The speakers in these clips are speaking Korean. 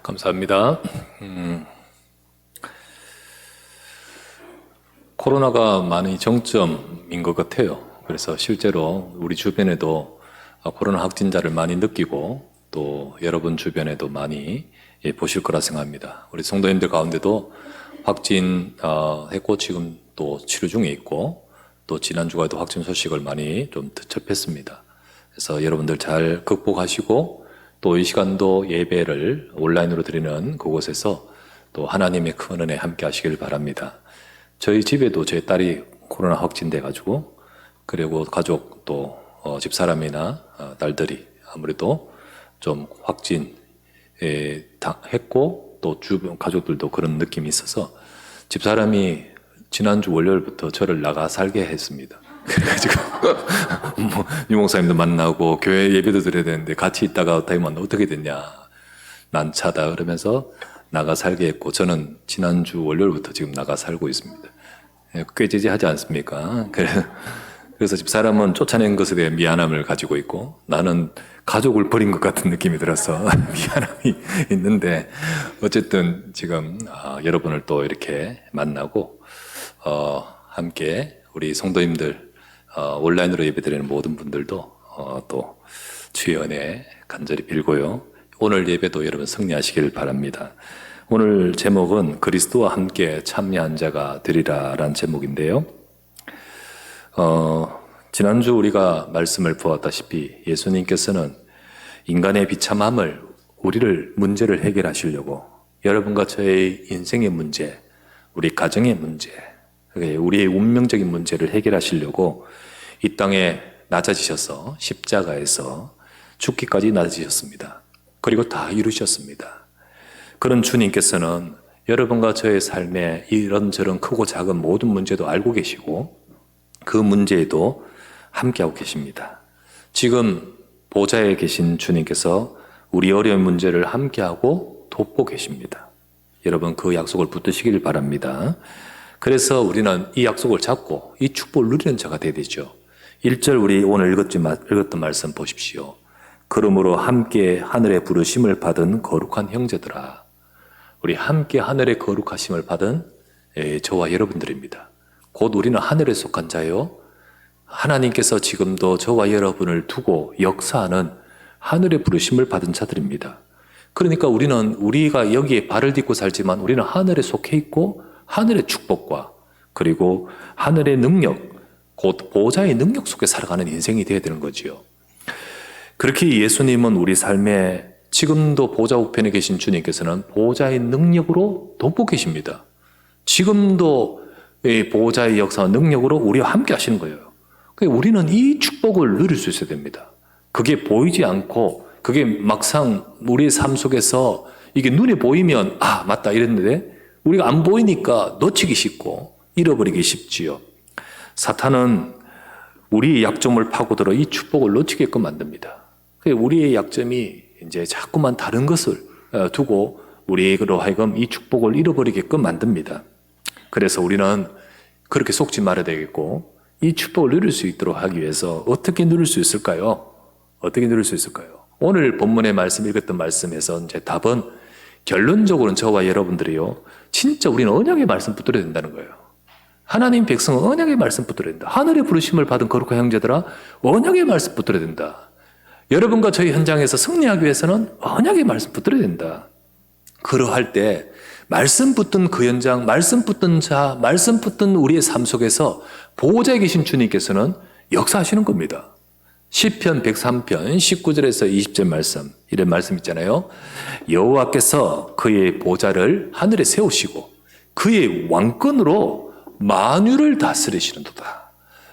감사합니다. 코로나가 많이 정점인 것 같아요. 그래서 실제로 우리 주변에도 코로나 확진자를 많이 느끼고 또 여러분 주변에도 많이 보실 거라 생각합니다. 우리 성도님들 가운데도 확진했고 지금 또 치료 중에 있고 또 지난주에도 확진 소식을 많이 좀 접했습니다. 그래서 여러분들 잘 극복하시고 또 이 시간도 예배를 온라인으로 드리는 그곳에서 또 하나님의 큰 은혜 함께 하시길 바랍니다. 저희 집에도 제 딸이 코로나 확진돼가지고 그리고 가족 또 집사람이나 딸들이 아무래도 좀 확진 했고 또 주변 가족들도 그런 느낌이 있어서 집사람이 지난주 월요일부터 저를 나가 살게 했습니다. 그래가지고 유목사님도 만나고 교회 예배도 드려야 되는데 같이 있다가 되면 어떻게 됐냐 난차다 그러면서 나가 살게 했고 저는 지난주 월요일부터 지금 나가 살고 있습니다. 꾀지지하지 않습니까? 그래서 집사람은 쫓아낸 것에 대해 미안함을 가지고 있고 나는 가족을 버린 것 같은 느낌이 들어서 미안함이 있는데 어쨌든 지금 여러분을 또 이렇게 만나고 함께 우리 성도님들 온라인으로 예배드리는 모든 분들도 또 주의 은혜 간절히 빌고요. 오늘 예배도 여러분 승리하시길 바랍니다. 오늘 제목은 그리스도와 함께 참여한 자가 되리라 라는 제목인데요. 지난주 우리가 말씀을 보았다시피 예수님께서는 인간의 비참함을 우리를 문제를 해결하시려고 여러분과 저의 인생의 문제, 우리 가정의 문제, 우리의 운명적인 문제를 해결하시려고 이 땅에 낮아지셔서 십자가에서 죽기까지 낮아지셨습니다. 그리고 다 이루셨습니다. 그런 주님께서는 여러분과 저의 삶에 이런저런 크고 작은 모든 문제도 알고 계시고 그 문제에도 함께하고 계십니다. 지금 보좌에 계신 주님께서 우리 어려운 문제를 함께하고 돕고 계십니다. 여러분 그 약속을 붙드시길 바랍니다. 그래서 우리는 이 약속을 잡고 이 축복을 누리는 자가 되어야 되죠. 1절 우리 오늘 읽었던 말씀 보십시오. 그러므로 함께 하늘의 부르심을 받은 거룩한 형제들아. 우리 함께 하늘의 거룩하심을 받은 저와 여러분들입니다. 곧 우리는 하늘에 속한 자요. 하나님께서 지금도 저와 여러분을 두고 역사하는 하늘의 부르심을 받은 자들입니다. 그러니까 우리가 여기에 발을 딛고 살지만 우리는 하늘에 속해 있고 하늘의 축복과 그리고 하늘의 능력, 곧 보좌의 능력 속에 살아가는 인생이 되어야 되는 거지요. 그렇게 예수님은 우리 삶에 지금도 보좌 우편에 계신 주님께서는 보좌의 능력으로 돕고 계십니다. 지금도 보좌의 역사와 능력으로 우리와 함께 하시는 거예요. 우리는 이 축복을 누릴 수 있어야 됩니다. 그게 보이지 않고 그게 막상 우리의 삶 속에서 이게 눈에 보이면 맞다 이랬는데 우리가 안 보이니까 놓치기 쉽고 잃어버리기 쉽지요. 사탄은 우리의 약점을 파고들어 이 축복을 놓치게끔 만듭니다. 우리의 약점이 이제 자꾸만 다른 것을 두고 우리로 하여금 이 축복을 잃어버리게끔 만듭니다. 그래서 우리는 그렇게 속지 말아야 되겠고 이 축복을 누릴 수 있도록 하기 위해서 어떻게 누릴 수 있을까요? 어떻게 누릴 수 있을까요? 오늘 본문의 말씀 읽었던 말씀에서 이제 답은 결론적으로는 저와 여러분들이요 진짜 우리는 언약의 말씀 붙들어야 된다는 거예요. 하나님 백성은 언약의 말씀 붙들어야 된다. 하늘의 부르심을 받은 거룩한 형제들아 언약의 말씀 붙들어야 된다. 여러분과 저희 현장에서 승리하기 위해서는 언약의 말씀 붙들어야 된다. 그러할 때 말씀 붙든 그 현장, 말씀 붙든 자, 말씀 붙든 우리의 삶 속에서 보호자에 계신 주님께서는 역사하시는 겁니다. 시편 103편 19절에서 20절 말씀, 이런 말씀 있잖아요. 여호와께서 그의 보좌를 하늘에 세우시고 그의 왕권으로 만유를 다스리시는도다.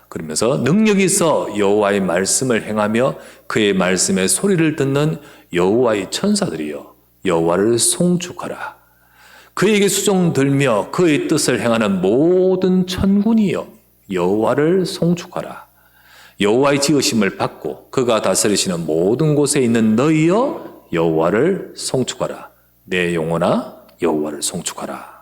그러면서 능력이 있어 여호와의 말씀을 행하며 그의 말씀의 소리를 듣는 여호와의 천사들이여 여호와를 송축하라. 그에게 수종 들며 그의 뜻을 행하는 모든 천군이여 여호와를 송축하라. 여호와의 지으심을 받고 그가 다스리시는 모든 곳에 있는 너희여 여호와를 송축하라. 내 영혼아 여호와를 송축하라.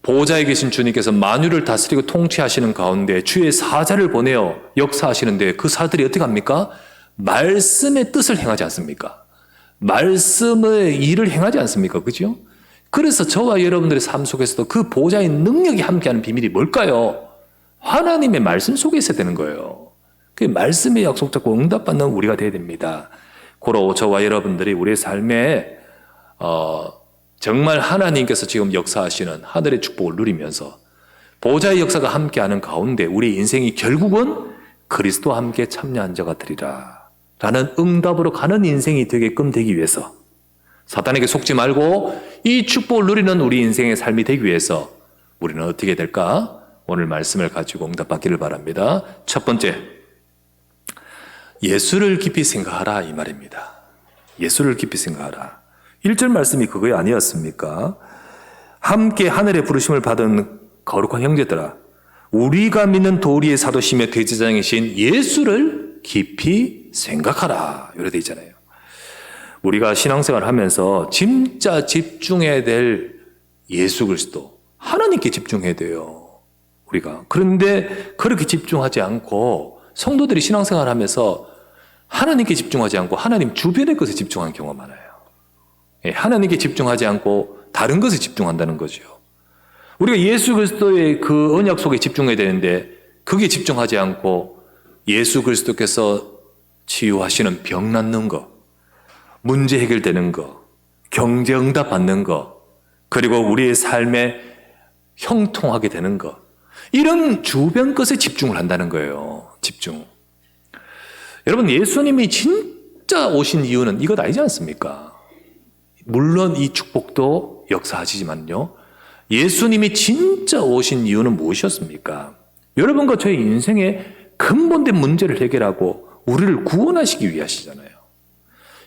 보호자에 계신 주님께서 만유를 다스리고 통치하시는 가운데 주의 사자를 보내어 역사하시는데 그 사들이 어떻게 합니까? 말씀의 뜻을 행하지 않습니까? 말씀의 일을 행하지 않습니까? 그죠? 그래서 저와 여러분들의 삶 속에서도 그 보좌의 능력이 함께하는 비밀이 뭘까요? 하나님의 말씀 속에 있어야 되는 거예요. 그 말씀의 약속 잡고 응답받는 우리가 되어야 됩니다. 고로 저와 여러분들이 우리의 삶에 정말 하나님께서 지금 역사하시는 하늘의 축복을 누리면서 보좌의 역사가 함께하는 가운데 우리 인생이 결국은 그리스도와 함께 참여한 자가 되리라 라는 응답으로 가는 인생이 되게끔 되기 위해서, 사단에게 속지 말고 이 축복을 누리는 우리 인생의 삶이 되기 위해서 우리는 어떻게 될까? 오늘 말씀을 가지고 응답받기를 바랍니다. 첫 번째, 예수를 깊이 생각하라 이 말입니다. 예수를 깊이 생각하라. 1절 말씀이 그거 아니었습니까? 함께 하늘의 부르심을 받은 거룩한 형제들아, 우리가 믿는 도리의 사도시며 대제장이신 예수를 깊이 생각하라. 이렇게 되어 있잖아요. 우리가 신앙생활을 하면서 진짜 집중해야 될 예수 그리스도, 하나님께 집중해야 돼요. 우리가. 그런데 그렇게 집중하지 않고 성도들이 신앙생활을 하면서 하나님께 집중하지 않고 하나님 주변의 것에 집중하는 경우가 많아요. 하나님께 집중하지 않고 다른 것에 집중한다는 거죠. 우리가 예수 그리스도의 그 언약 속에 집중해야 되는데 그게 집중하지 않고 예수 그리스도께서 치유하시는 병 낫는 거, 문제 해결되는 거, 경제 응답 받는 거, 그리고 우리의 삶에 형통하게 되는 거, 이런 주변 것에 집중을 한다는 거예요. 집중. 여러분, 예수님이 진짜 오신 이유는 이것 아니지 않습니까? 물론 이 축복도 역사하시지만요, 예수님이 진짜 오신 이유는 무엇이었습니까? 여러분과 저의 인생의 근본된 문제를 해결하고 우리를 구원하시기 위하시잖아요.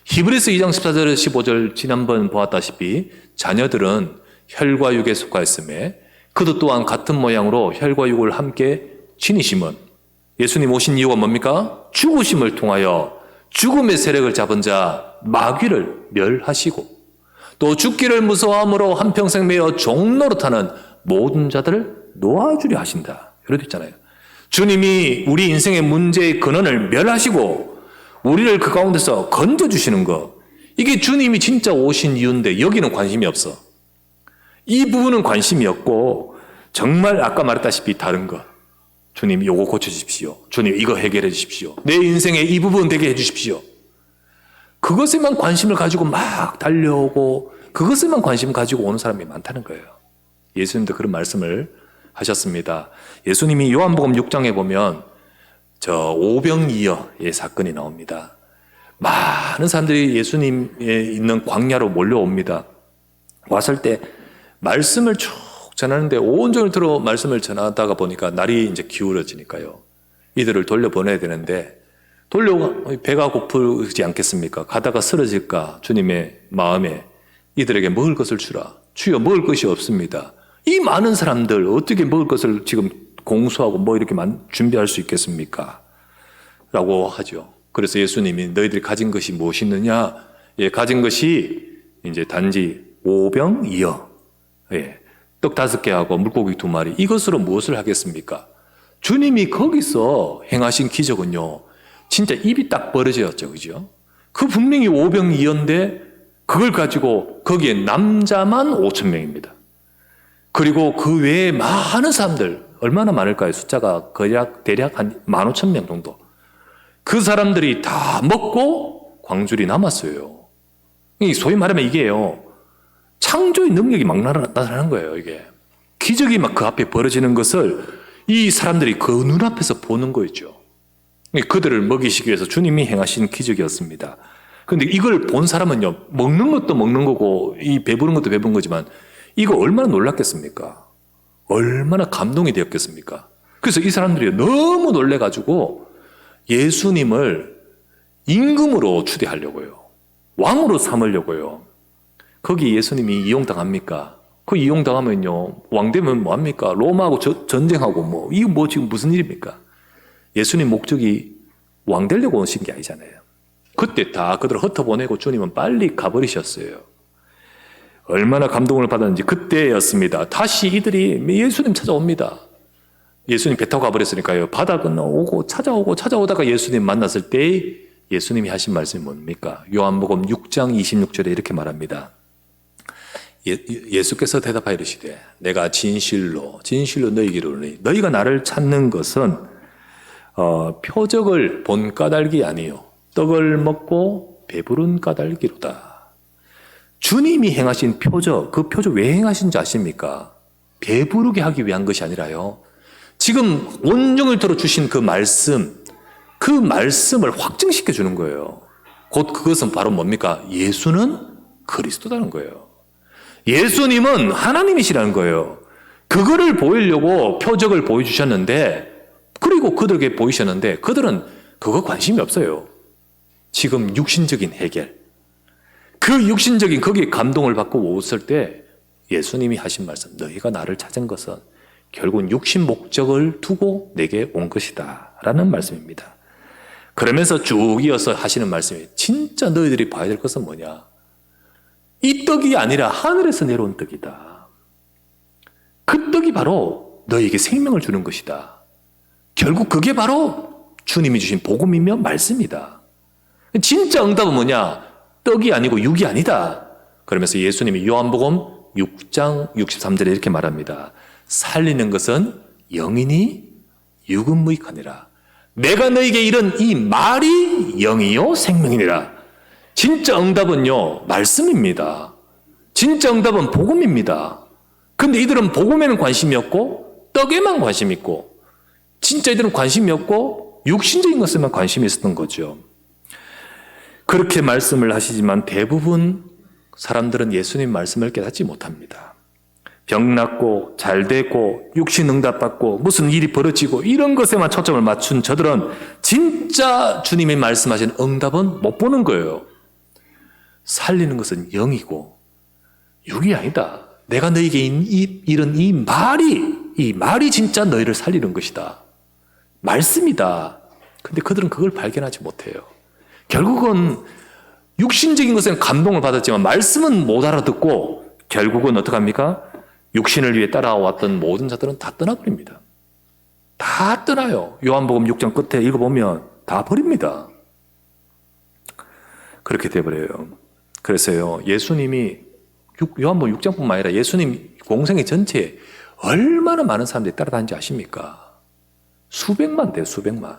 히브리서 2장 14절 15절 지난번 보았다시피 자녀들은 혈과 육에 속하였음에 그도 또한 같은 모양으로 혈과 육을 함께 지니심은, 예수님 오신 이유가 뭡니까? 죽으심을 통하여 죽음의 세력을 잡은 자 마귀를 멸하시고 또 죽기를 무서워함으로 한평생 매어 종노릇하는 모든 자들을 놓아주려 하신다. 이렇게 있잖아요. 주님이 우리 인생의 문제의 근원을 멸하시고 우리를 그 가운데서 건져주시는 거, 이게 주님이 진짜 오신 이유인데 여기는 관심이 없어. 이 부분은 관심이 없고 정말 아까 말했다시피 다른 것, 주님 이거 고쳐주십시오, 주님 이거 해결해 주십시오, 내 인생의 이 부분 되게 해주십시오, 그것에만 관심을 가지고 막 달려오고 그것에만 관심 가지고 오는 사람이 많다는 거예요. 예수님도 그런 말씀을 하셨습니다. 예수님이 요한복음 6장에 보면 저 오병이어의 사건이 나옵니다. 많은 사람들이 예수님에 있는 광야로 몰려옵니다. 왔을 때 말씀을 쭉 전하는데 온종일 들어 말씀을 전하다가 보니까 날이 이제 기울어지니까요, 이들을 돌려보내야 되는데 배가 고프지 않겠습니까? 가다가 쓰러질까 주님의 마음에 이들에게 먹을 것을 주라. 주여 먹을 것이 없습니다. 이 많은 사람들 어떻게 먹을 것을 지금 공수하고 뭐 이렇게 준비할 수 있겠습니까? 라고 하죠. 그래서 예수님이 너희들이 가진 것이 무엇이 있느냐? 예, 가진 것이 이제 단지 5병2어, 예, 떡 5개하고 물고기 2마리, 이것으로 무엇을 하겠습니까? 주님이 거기서 행하신 기적은요, 진짜 입이 딱 벌어졌죠. 그죠? 그 분명히 5병2어인데 그걸 가지고 거기에 남자만 5,000명입니다. 그리고 그 외에 많은 사람들, 얼마나 많을까요? 숫자가 대략 한 15,000명 정도. 그 사람들이 다 먹고 광줄이 남았어요. 소위 말하면 이게요, 창조의 능력이 막 나타나는 거예요. 이게 기적이 막 그 앞에 벌어지는 것을 이 사람들이 그 눈앞에서 보는 거였죠. 그들을 먹이시기 위해서 주님이 행하신 기적이었습니다. 그런데 이걸 본 사람은요, 먹는 것도 먹는 거고 이 배부른 것도 배부른 거지만 이거 얼마나 놀랐겠습니까? 얼마나 감동이 되었겠습니까? 그래서 이 사람들이 너무 놀래가지고 예수님을 임금으로 추대하려고요, 왕으로 삼으려고요. 거기 예수님이 이용당합니까? 그 이용당하면요, 왕 되면 뭐합니까? 로마하고 전쟁하고 이거 뭐 지금 무슨 일입니까? 예수님 목적이 왕 되려고 오신 게 아니잖아요. 그때 다 그들을 흩어보내고 주님은 빨리 가버리셨어요. 얼마나 감동을 받았는지 그때였습니다. 다시 이들이 예수님 찾아옵니다. 예수님 배 타고 가버렸으니까요, 바다 건너오고 찾아오다가 예수님 만났을 때 예수님이 하신 말씀이 뭡니까? 요한복음 6장 26절에 이렇게 말합니다. 예수께서 대답하여 이르시되 내가 진실로 너희에게 이르노니 너희가 나를 찾는 것은 표적을 본 까닭이 아니요 떡을 먹고 배부른 까닭이로다. 주님이 행하신 표적, 그 표적 왜 행하신지 아십니까? 배부르게 하기 위한 것이 아니라요, 지금 온종일 들어주신 그 말씀을 확증시켜 주는 거예요. 곧 그것은 바로 뭡니까? 예수는 그리스도다는 거예요. 예수님은 하나님이시라는 거예요. 그거를 보이려고 표적을 보여주셨는데, 그리고 그들에게 보이셨는데 그들은 그거 관심이 없어요. 지금 육신적인 해결, 그 육신적인 거기에 감동을 받고 웃을 때 예수님이 하신 말씀, 너희가 나를 찾은 것은 결국은 육신 목적을 두고 내게 온 것이다 라는 말씀입니다. 그러면서 쭉 이어서 하시는 말씀이, 진짜 너희들이 봐야 될 것은 뭐냐? 이 떡이 아니라 하늘에서 내려온 떡이다. 그 떡이 바로 너희에게 생명을 주는 것이다. 결국 그게 바로 주님이 주신 복음이며 말씀이다. 진짜 응답은 뭐냐? 떡이 아니고 육이 아니다. 그러면서 예수님이 요한복음 6장 63절에 이렇게 말합니다. 살리는 것은 영이니 육은 무익하니라. 내가 너에게 이른 이 말이 영이요 생명이니라. 진짜 응답은요, 말씀입니다. 진짜 응답은 복음입니다. 근데 이들은 복음에는 관심이 없고 떡에만 관심이 있고, 진짜 이들은 관심이 없고 육신적인 것에만 관심이 있었던 거죠. 그렇게 말씀을 하시지만 대부분 사람들은 예수님 말씀을 깨닫지 못합니다. 병 낫고 잘 되고 육신 응답받고 무슨 일이 벌어지고 이런 것에만 초점을 맞춘 저들은 진짜 주님이 말씀하신 응답은 못 보는 거예요. 살리는 것은 영이고 육이 아니다. 내가 너에게 이런 이 말이 진짜 너희를 살리는 것이다. 말씀이다. 근데 그들은 그걸 발견하지 못해요. 결국은 육신적인 것에는 감동을 받았지만 말씀은 못 알아듣고 결국은 어떡합니까? 육신을 위해 따라왔던 모든 자들은 다 떠나버립니다. 다 떠나요. 요한복음 6장 끝에 읽어보면 다 버립니다. 그렇게 돼버려요. 그래서요, 예수님이 요한복음 6장뿐만 아니라 예수님 공생애 전체에 얼마나 많은 사람들이 따라다니는지 아십니까? 수백만 돼요, 수백만.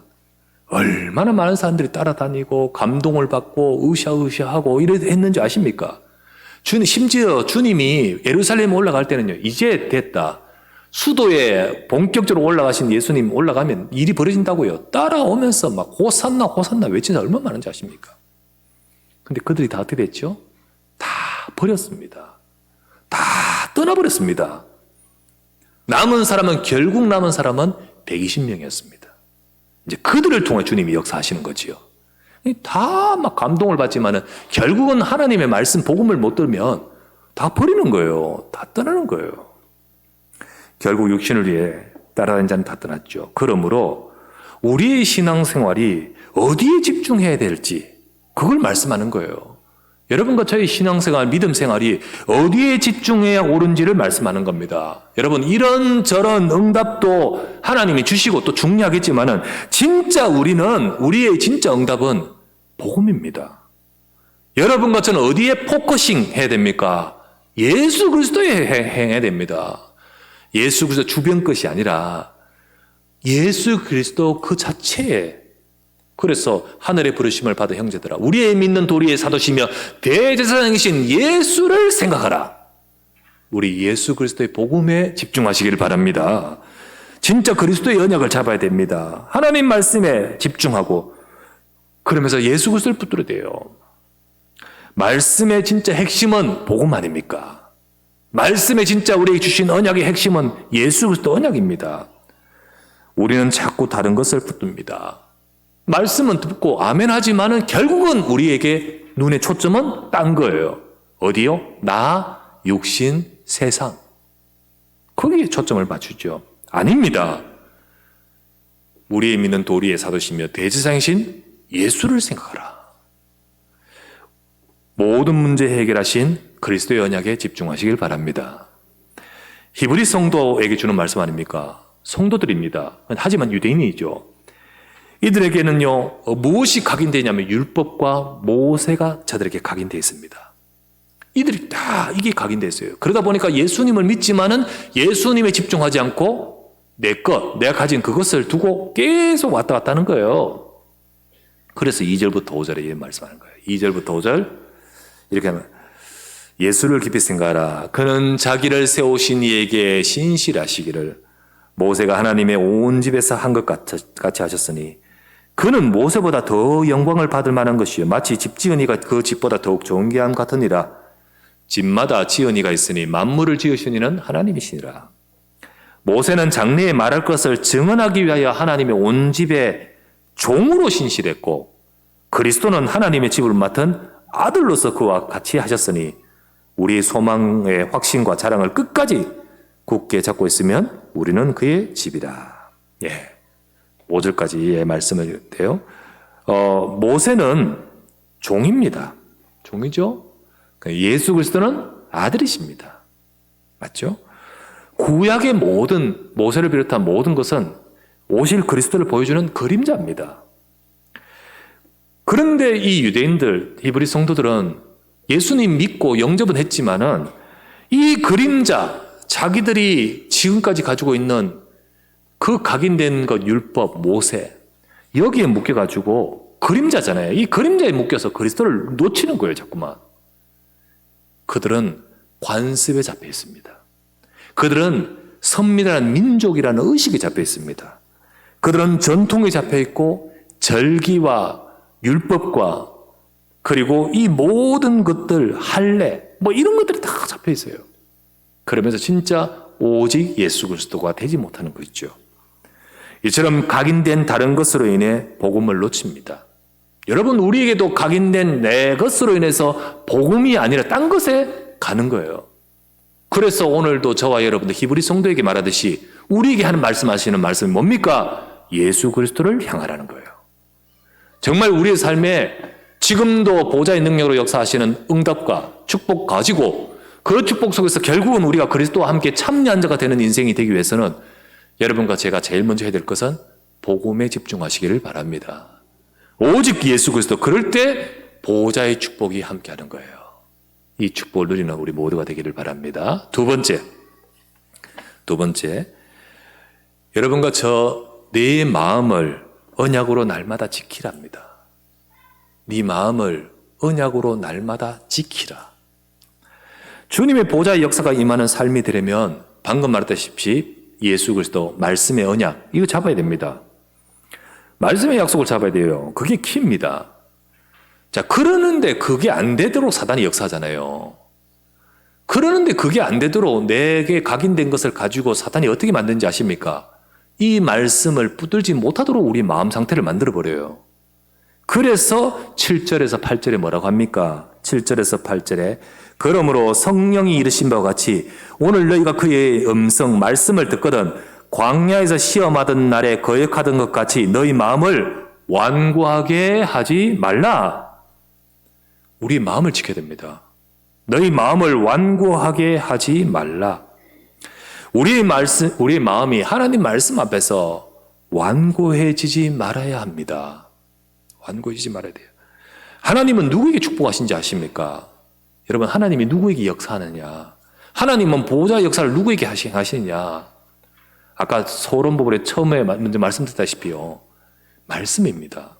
얼마나 많은 사람들이 따라다니고 감동을 받고 으쌰으쌰하고 이랬는지 아십니까? 심지어 주님이 예루살렘에 올라갈 때는요, 이제 됐다. 수도에 본격적으로 올라가신 예수님 올라가면 일이 벌어진다고요. 따라오면서 막 호산나 호산나 외치는 사람 얼마나 많은지 아십니까? 근데 그들이 다 어떻게 됐죠? 다 버렸습니다. 다 떠나버렸습니다. 결국 남은 사람은 120명이었습니다. 이제 그들을 통해 주님이 역사하시는 거지요. 다 막 감동을 받지만은 결국은 하나님의 말씀, 복음을 못 들으면 다 버리는 거예요. 다 떠나는 거예요. 결국 육신을 위해 따라다니는 자는 다 떠났죠. 그러므로 우리의 신앙생활이 어디에 집중해야 될지 그걸 말씀하는 거예요. 여러분과 저희 신앙생활, 믿음생활이 어디에 집중해야 옳은지를 말씀하는 겁니다. 여러분, 이런저런 응답도 하나님이 주시고 또 중요하겠지만은 우리의 진짜 응답은 복음입니다. 여러분과 저는 어디에 포커싱 해야 됩니까? 예수 그리스도에 해야 됩니다. 예수 그리스도 주변 것이 아니라 예수 그리스도 그 자체에. 그래서 하늘의 부르심을 받은 형제들아, 우리의 믿는 도리의 사도시며 대제사장이신 예수를 생각하라. 우리 예수 그리스도의 복음에 집중하시길 바랍니다. 진짜 그리스도의 언약을 잡아야 됩니다. 하나님 말씀에 집중하고, 그러면서 예수 그리스도를 붙들어야 돼요. 말씀의 진짜 핵심은 복음 아닙니까? 말씀의 진짜 우리에게 주신 언약의 핵심은 예수 그리스도 언약입니다. 우리는 자꾸 다른 것을 붙듭니다. 말씀은 듣고 아멘 하지만은 결국은 우리에게 눈의 초점은 딴 거예요. 어디요? 나, 육신, 세상. 거기에 초점을 맞추죠. 아닙니다. 우리의 믿는 도리의 사도시며 대제사장이신 예수를 생각하라. 모든 문제 해결하신 그리스도의 언약에 집중하시길 바랍니다. 히브리 성도에게 주는 말씀 아닙니까? 성도들입니다. 하지만 유대인이죠. 이들에게는요, 무엇이 각인되냐면 율법과 모세가 저들에게 각인되어 있습니다. 이들이 다 이게 각인되어 있어요. 그러다 보니까 예수님을 믿지만은 예수님에 집중하지 않고 내가 가진 그것을 두고 계속 왔다 갔다 하는 거예요. 그래서 2절부터 5절에 말씀하는 거예요. 2절부터 5절 이렇게 하면 예수를 깊이 생각하라. 그는 자기를 세우신 이에게 신실하시기를 모세가 하나님의 온 집에서 한 것 같이 하셨으니 그는 모세보다 더 영광을 받을 만한 것이요 마치 집 지은 이가 그 집보다 더욱 좋은 게 함 같으니라. 집마다 지은 이가 있으니 만물을 지으신 이는 하나님이시니라. 모세는 장래에 말할 것을 증언하기 위하여 하나님의 온 집의 종으로 신실했고 그리스도는 하나님의 집을 맡은 아들로서 그와 같이 하셨으니 우리의 소망의 확신과 자랑을 끝까지 굳게 잡고 있으면 우리는 그의 집이라. 예. 5절까지의 말씀을 돼요. 모세는 종입니다. 종이죠. 예수 그리스도는 아들이십니다. 맞죠? 구약의 모든 모세를 비롯한 모든 것은 오실 그리스도를 보여주는 그림자입니다. 그런데 이 유대인들, 히브리 성도들은 예수님 믿고 영접은 했지만은 이 그림자, 자기들이 지금까지 가지고 있는 그 각인된 것, 율법, 모세, 여기에 묶여가지고 그림자잖아요. 이 그림자에 묶여서 그리스도를 놓치는 거예요, 자꾸만. 그들은 관습에 잡혀 있습니다. 그들은 선민이라는 민족이라는 의식에 잡혀 있습니다. 그들은 전통에 잡혀 있고 절기와 율법과 그리고 이 모든 것들, 할례, 뭐 이런 것들이 다 잡혀 있어요. 그러면서 진짜 오직 예수 그리스도가 되지 못하는 거 있죠. 이처럼 각인된 다른 것으로 인해 복음을 놓칩니다. 여러분, 우리에게도 각인된 내 것으로 인해서 복음이 아니라 딴 것에 가는 거예요. 그래서 오늘도 저와 여러분들 히브리 성도에게 말하듯이 우리에게 하는 말씀하시는 말씀이 뭡니까? 예수 그리스도를 향하라는 거예요. 정말 우리의 삶에 지금도 보좌의 능력으로 역사하시는 응답과 축복 가지고 그 축복 속에서 결국은 우리가 그리스도와 함께 참여한 자가 되는 인생이 되기 위해서는 여러분과 제가 제일 먼저 해야 될 것은 복음에 집중하시기를 바랍니다. 오직 예수 그리스도, 그럴 때 보좌의 축복이 함께하는 거예요. 이 축복을 누리는 우리 모두가 되기를 바랍니다. 두 번째, 여러분과 내 마음을 언약으로 날마다 지키랍니다. 네 마음을 언약으로 날마다 지키라. 주님의 보좌의 역사가 임하는 삶이 되려면 방금 말했다시피 예수 그리스도 말씀의 언약, 이거 잡아야 됩니다. 말씀의 약속을 잡아야 돼요. 그게 키입니다. 자, 그러는데 그게 안 되도록 사단이 역사하잖아요. 그러는데 그게 안 되도록 내게 각인된 것을 가지고 사단이 어떻게 만드는지 아십니까? 이 말씀을 붙들지 못하도록 우리 마음 상태를 만들어버려요. 그래서 7절에서 8절에 뭐라고 합니까? 7절에서 8절에 그러므로 성령이 이르신 바와 같이 오늘 너희가 그의 음성 말씀을 듣거든 광야에서 시험하던 날에 거역하던 것 같이 너희 마음을 완고하게 하지 말라. 우리 마음을 지켜야 됩니다. 너희 마음을 완고하게 하지 말라. 우리의 마음이 하나님 말씀 앞에서 완고해지지 말아야 합니다. 완고해지지 말아야 돼요. 하나님은 누구에게 축복하신지 아십니까? 여러분, 하나님이 누구에게 역사하느냐? 하나님은 보호자 역사를 누구에게 하시느냐? 아까 소론부분에 처음에 먼저 말씀드렸다시피요. 말씀입니다.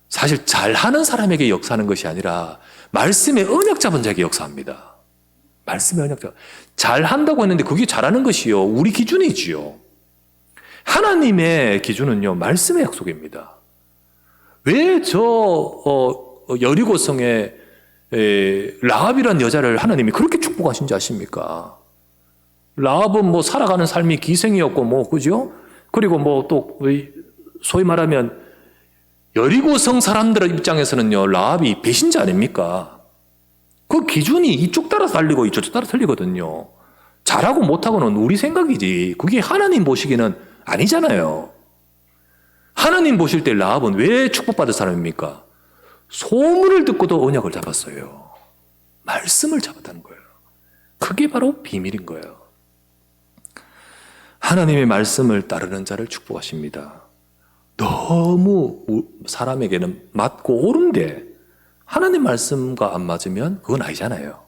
사실 잘하는 사람에게 역사하는 것이 아니라 말씀의 언약 잡은 자에게 역사합니다. 말씀의 언약 잡은. 잘한다고 했는데 그게 잘하는 것이요. 우리 기준이지요. 하나님의 기준은요. 말씀의 약속입니다. 왜 여리고성에 라합이라는 여자를 하나님이 그렇게 축복하신지 아십니까? 라합은 뭐 살아가는 삶이 기생이었고 그죠? 그리고 또 소위 말하면 여리고성 사람들의 입장에서는요, 라합이 배신자 아닙니까? 그 기준이 이쪽 따라 달리고 이쪽 따라 틀리거든요. 잘하고 못하고는 우리 생각이지. 그게 하나님 보시기는 아니잖아요. 하나님 보실 때 라합은 왜 축복받을 사람입니까? 소문을 듣고도 언약을 잡았어요. 말씀을 잡았다는 거예요. 그게 바로 비밀인 거예요. 하나님의 말씀을 따르는 자를 축복하십니다. 너무 사람에게는 맞고 옳은데 하나님 말씀과 안 맞으면 그건 아니잖아요.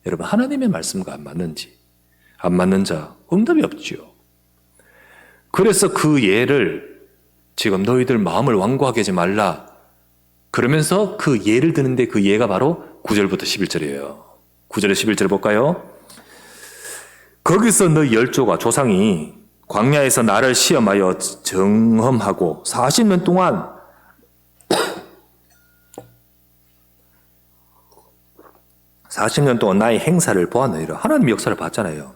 여러분, 하나님의 말씀과 안 맞는 자 응답이 없지요. 그래서 그 예를 지금 너희들 마음을 완고하게 하지 말라 그러면서 그 예를 드는데 그 예가 바로 9절부터 11절이에요. 9절에 11절 볼까요? 거기서 너희 열조가 조상이 광야에서 나를 시험하여 정험하고 40년 동안 나의 행사를 보았느니라. 하나님의 역사를 봤잖아요.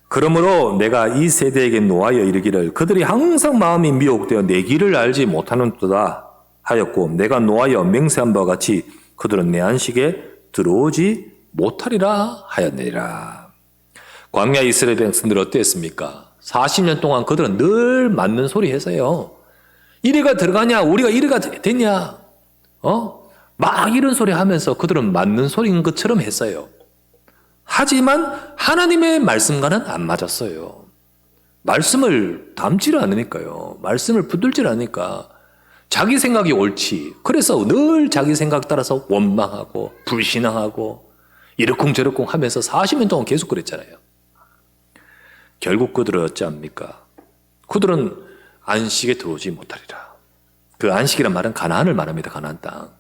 그러므로 내가 이 세대에게 노하여 이르기를 그들이 항상 마음이 미혹되어 내 길을 알지 못하는도다 하였고 내가 노하여 맹세한 바와 같이 그들은 내 안식에 들어오지 못하리라 하였느니라. 광야 이스라엘 백성들 어땠습니까? 40년 동안 그들은 늘 맞는 소리 했어요. 이래가 들어가냐? 우리가 이래가 됐냐? 막 이런 소리 하면서 그들은 맞는 소리인 것처럼 했어요. 하지만 하나님의 말씀과는 안 맞았어요. 말씀을 담지를 않으니까요. 말씀을 붙들지를 않으니까 자기 생각이 옳지. 그래서 늘 자기 생각 따라서 원망하고 불신앙하고 이러쿵저러쿵 하면서 40년 동안 계속 그랬잖아요. 결국 그들은 어찌 합니까? 그들은 안식에 들어오지 못하리라. 그 안식이란 말은 가나안을 말합니다. 가나안 땅.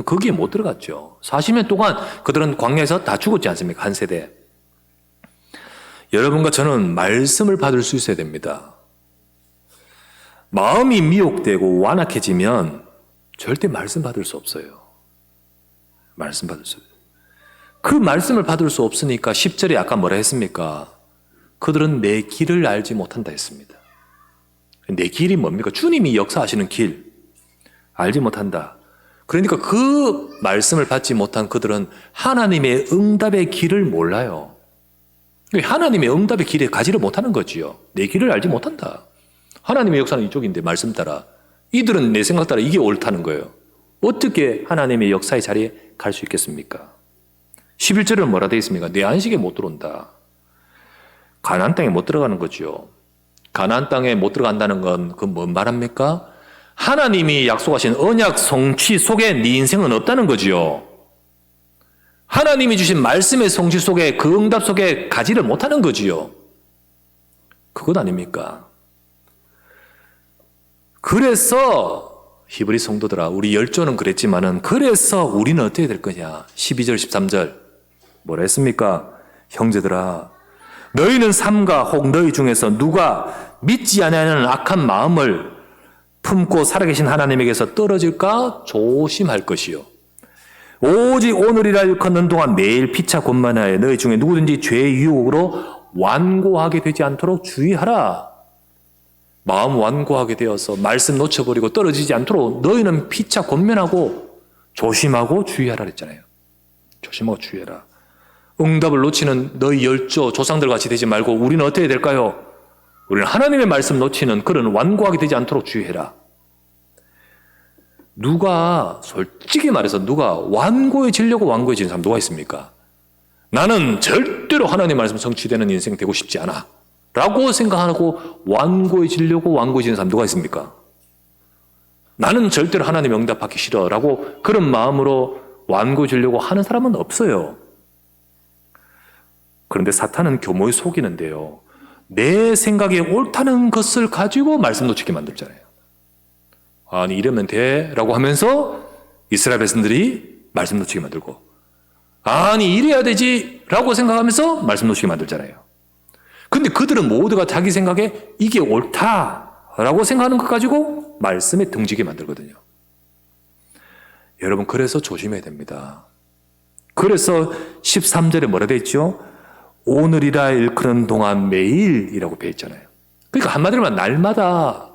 거기에 못 들어갔죠. 40년 동안 그들은 광야에서 다 죽었지 않습니까? 한 세대. 여러분과 저는 말씀을 받을 수 있어야 됩니다. 마음이 미혹되고 완악해지면 절대 말씀 받을 수 없어요. 말씀 받을 수 없어요. 그 말씀을 받을 수 없으니까 10절에 아까 뭐라 했습니까? 그들은 내 길을 알지 못한다 했습니다. 내 길이 뭡니까? 주님이 역사하시는 길. 알지 못한다. 그러니까 그 말씀을 받지 못한 그들은 하나님의 응답의 길을 몰라요. 하나님의 응답의 길에 가지를 못하는 거지요. 내 길을 알지 못한다. 하나님의 역사는 이쪽인데 말씀 따라. 이들은 내 생각 따라 이게 옳다는 거예요. 어떻게 하나님의 역사의 자리에 갈 수 있겠습니까? 11절은 뭐라 되어 있습니까? 내 안식에 못 들어온다. 가나안 땅에 못 들어가는 거죠. 가나안 땅에 못 들어간다는 건 그 뭔 말합니까? 하나님이 약속하신 언약 성취 속에 네 인생은 없다는 거지요. 하나님이 주신 말씀의 성취 속에 그 응답 속에 가지를 못하는 거지요. 그것 아닙니까? 그래서 히브리 성도들아, 우리 열조는 그랬지만은 그래서 우리는 어떻게 될 거냐? 12절 13절 뭐라 했습니까? 형제들아, 너희는 삼가 혹 너희 중에서 누가 믿지 아니하는 악한 마음을 품고 살아계신 하나님에게서 떨어질까 조심할 것이요. 오직 오늘이라 일컫는 동안 매일 피차 권만하여 너희 중에 누구든지 죄의 유혹으로 완고하게 되지 않도록 주의하라. 마음 완고하게 되어서 말씀 놓쳐버리고 떨어지지 않도록 너희는 피차 권면하고 조심하고 주의하라 그랬잖아요. 조심하고 주의하라. 응답을 놓치는 너희 열조 조상들 같이 되지 말고 우리는 어떻게 될까요? 우리는 하나님의 말씀 놓치는 그런 완고하게 되지 않도록 주의해라. 누가 솔직히 말해서 누가 완고해지려고 완고해지는 사람 누가 있습니까? 나는 절대로 하나님의 말씀 성취되는 인생 되고 싶지 않아 라고 생각하고 완고해지려고 완고해지는 사람 누가 있습니까? 나는 절대로 하나님의 응답 받기 싫어 라고 그런 마음으로 완고해지려고 하는 사람은 없어요. 그런데 사탄은 교모에 속이는데요. 내 생각에 옳다는 것을 가지고 말씀 놓치게 만들잖아요. 아니 이러면 돼 라고 하면서 이스라엘 백성들이 말씀 놓치게 만들고 아니 이래야 되지 라고 생각하면서 말씀 놓치게 만들잖아요. 근데 그들은 모두가 자기 생각에 이게 옳다라고 생각하는 것 가지고 말씀에 등지게 만들거든요. 여러분 그래서 조심해야 됩니다. 그래서 13절에 뭐라 되어 있죠? 오늘이라 일컫는 동안 매일이라고 되어 있잖아요. 그러니까 한마디로 말하면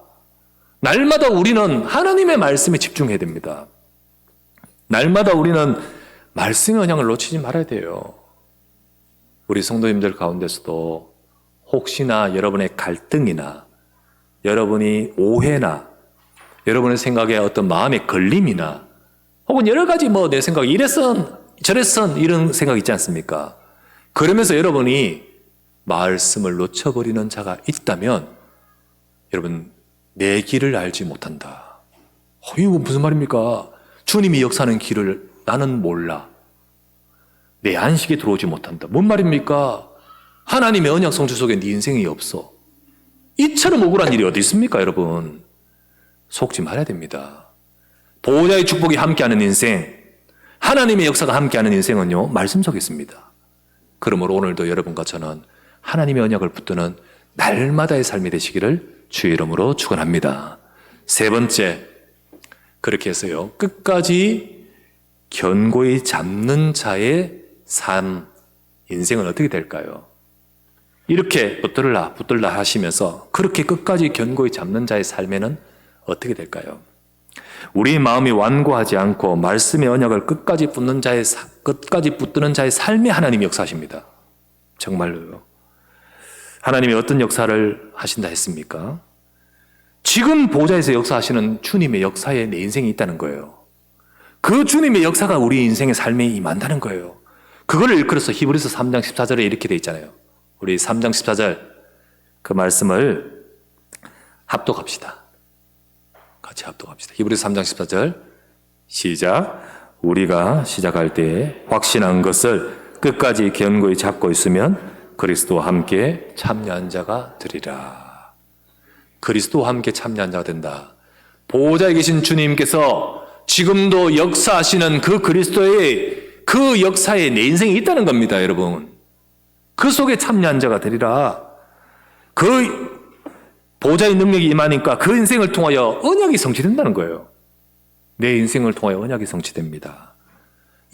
날마다 우리는 하나님의 말씀에 집중해야 됩니다. 날마다 우리는 말씀의 언약을 놓치지 말아야 돼요. 우리 성도님들 가운데서도 혹시나 여러분의 갈등이나 여러분이 오해나 여러분의 생각에 어떤 마음의 걸림이나 혹은 여러 가지 내 생각이 이랬선 저랬선 이런 생각 있지 않습니까? 그러면서 여러분이 말씀을 놓쳐버리는 자가 있다면 여러분 내 길을 알지 못한다. 이거 무슨 말입니까? 주님이 역사하는 길을 나는 몰라. 내 안식에 들어오지 못한다. 뭔 말입니까? 하나님의 언약 성취 속에 네 인생이 없어. 이처럼 억울한 일이 어디 있습니까, 여러분? 속지 말아야 됩니다. 보호자의 축복이 함께하는 인생, 하나님의 역사가 함께하는 인생은요, 말씀 속에 있습니다. 그러므로 오늘도 여러분과 저는 하나님의 언약을 붙드는 날마다의 삶이 되시기를 주의 이름으로 축원합니다. 세 번째, 그렇게 해서요, 끝까지 견고히 잡는 자의 삶, 인생은 어떻게 될까요? 이렇게 붙들라 하시면서 그렇게 끝까지 견고히 잡는 자의 삶에는 어떻게 될까요? 우리 마음이 완고하지 않고 말씀의 언약을 끝까지 붙드는 자의 삶에 하나님이 역사하십니다. 정말로요. 하나님이 어떤 역사를 하신다 했습니까? 지금 보좌에서 역사하시는 주님의 역사에 내 인생이 있다는 거예요. 그 주님의 역사가 우리 인생의 삶에 임한다는 거예요. 그거를 일컬어서 히브리서 3장 14절에 이렇게 돼 있잖아요. 우리 3장 14절 그 말씀을 합독합시다. 같이 합독합시다. 히브리서 3장 14절 시작. 우리가 시작할 때에 확신한 것을 끝까지 견고히 잡고 있으면 그리스도와 함께 참여한 자가 되리라. 그리스도와 함께 참여한 자가 된다. 보호자에 계신 주님께서 지금도 역사하시는 그 그리스도의 그 역사에 내 인생이 있다는 겁니다, 여러분. 그 속에 참여한 자가 되리라. 그 보호자의 능력이 임하니까 그 인생을 통하여 언약이 성취된다는 거예요. 내 인생을 통하여 언약이 성취됩니다.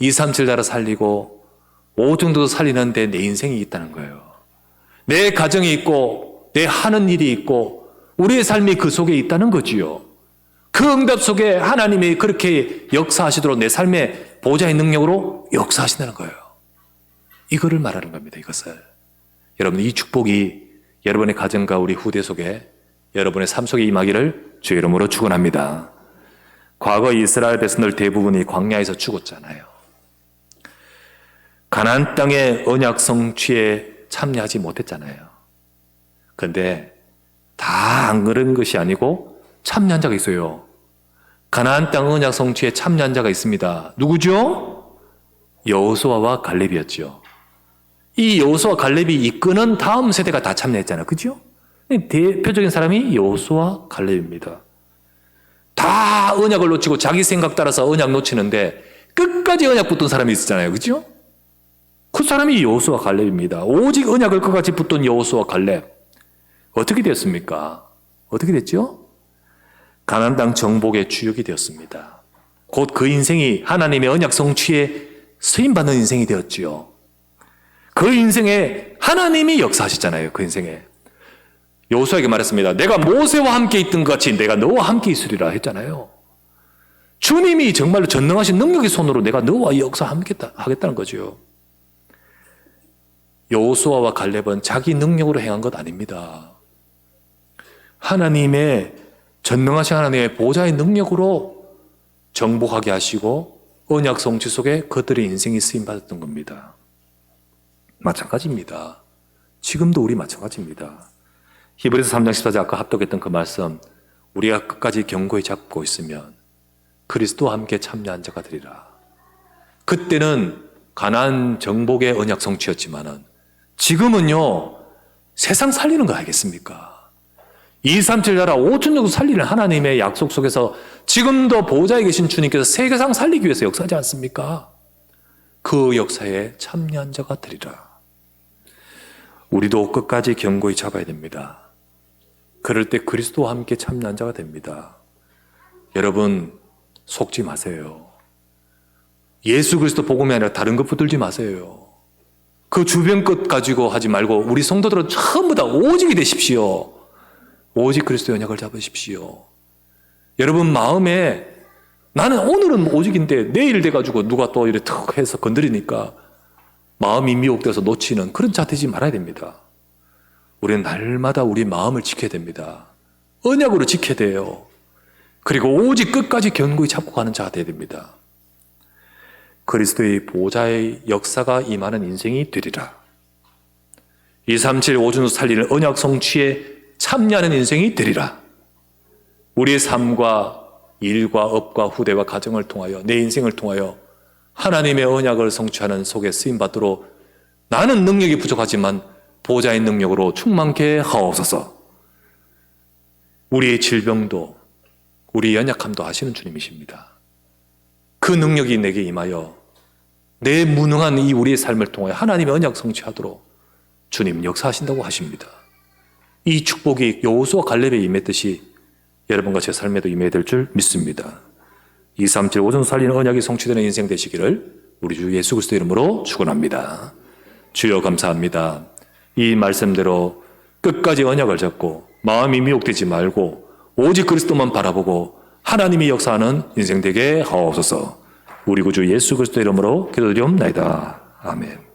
237 나라 살리고 5중도 살리는데 내 인생이 있다는 거예요. 내 가정이 있고 내 하는 일이 있고 우리의 삶이 그 속에 있다는 거지요. 그 응답 속에 하나님이 그렇게 역사하시도록 내 삶의 보호자의 능력으로 역사하신다는 거예요. 이거를 말하는 겁니다. 이것을. 여러분, 이 축복이 여러분의 가정과 우리 후대 속에 여러분의 삶 속에 임하기를 주의 이름으로 축원합니다. 과거 이스라엘 백성들 대부분이 광야에서 죽었잖아요. 가나안 땅의 언약 성취에 참여하지 못했잖아요. 그런데 다 안 그런 것이 아니고 참여한 자가 있어요. 가나안 땅 언약 성취에 참여한 자가 있습니다. 누구죠? 여호수아와 갈렙이었죠. 이 여호수아 갈렙이 이끄는 다음 세대가 다 참여했잖아요. 그죠? 대표적인 사람이 여호수아 갈렙입니다. 다 언약을 놓치고 자기 생각 따라서 언약 놓치는데 끝까지 언약 붙던 사람이 있었잖아요. 그죠? 그 사람이 여호수아 갈렙입니다. 오직 언약을 끝까지 붙던 여호수아 갈렙. 어떻게 됐습니까? 어떻게 됐죠? 가나안 땅 정복의 주역이 되었습니다. 곧 그 인생이 하나님의 언약 성취에 쓰임받는 인생이 되었지요. 그 인생에 하나님이 역사하셨잖아요. 그 인생에. 여호수아에게 말했습니다. 내가 모세와 함께 있던 것 같이 내가 너와 함께 있으리라 했잖아요. 주님이 정말로 전능하신 능력의 손으로 내가 너와 역사하겠다는 거죠. 여호수아와 갈렙은 자기 능력으로 행한 것 아닙니다. 하나님의 전능하신 하나님의 보좌의 능력으로 정복하게 하시고 언약 성취 속에 그들의 인생이 쓰임받았던 겁니다. 마찬가지입니다. 지금도 우리 마찬가지입니다. 히브리서 3장 14절 아까 합독했던 그 말씀, 우리가 끝까지 견고히 잡고 있으면 그리스도와 함께 참여한 자가 되리라. 그때는 가나안 정복의 언약 성취였지만은 지금은요, 세상 살리는 거 알겠습니까? 237 나라 5천 정도 살리는 하나님의 약속 속에서 지금도 보호자에 계신 주님께서 세계상 살리기 위해서 역사하지 않습니까? 그 역사에 참여한 자가 되리라. 우리도 끝까지 견고히 잡아야 됩니다. 그럴 때 그리스도와 함께 참여한 자가 됩니다. 여러분, 속지 마세요. 예수 그리스도 복음이 아니라 다른 것 붙들지 마세요. 그 주변 것 가지고 하지 말고 우리 성도들은 전부 다 오직이 되십시오. 오직 그리스도의 언약을 잡으십시오. 여러분 마음에 나는 오늘은 오직인데 내일 돼가지고 누가 또 이렇게 턱 해서 건드리니까 마음이 미혹돼서 놓치는 그런 자 되지 말아야 됩니다. 우리는 날마다 우리 마음을 지켜야 됩니다. 언약으로 지켜야 돼요. 그리고 오직 끝까지 견고히 잡고 가는 자가 되어야 됩니다. 그리스도의 보좌의 역사가 임하는 인생이 되리라. 237 5주 살리는 언약 성취에 참여하는 인생이 되리라. 우리의 삶과 일과 업과 후대와 가정을 통하여 내 인생을 통하여 하나님의 언약을 성취하는 속에 쓰임받도록 나는 능력이 부족하지만 보좌의 능력으로 충만케 하옵소서. 우리의 질병도 우리의 연약함도 아시는 주님이십니다. 그 능력이 내게 임하여 내 무능한 이 우리의 삶을 통하여 하나님의 언약 성취하도록 주님 역사하신다고 하십니다. 이 축복이 여호수아 갈렙에 임했듯이 여러분과 제 삶에도 임해야 될 줄 믿습니다. 237 오전 살리는 언약이 성취되는 인생 되시기를 우리 주 예수 그리스도 이름으로 축원합니다. 주여 감사합니다. 이 말씀대로 끝까지 언약을 잡고 마음이 미혹되지 말고 오직 그리스도만 바라보고 하나님이 역사하는 인생 되게 하옵소서. 우리 구주 예수 그리스도 이름으로 기도드리옵나이다. 아멘.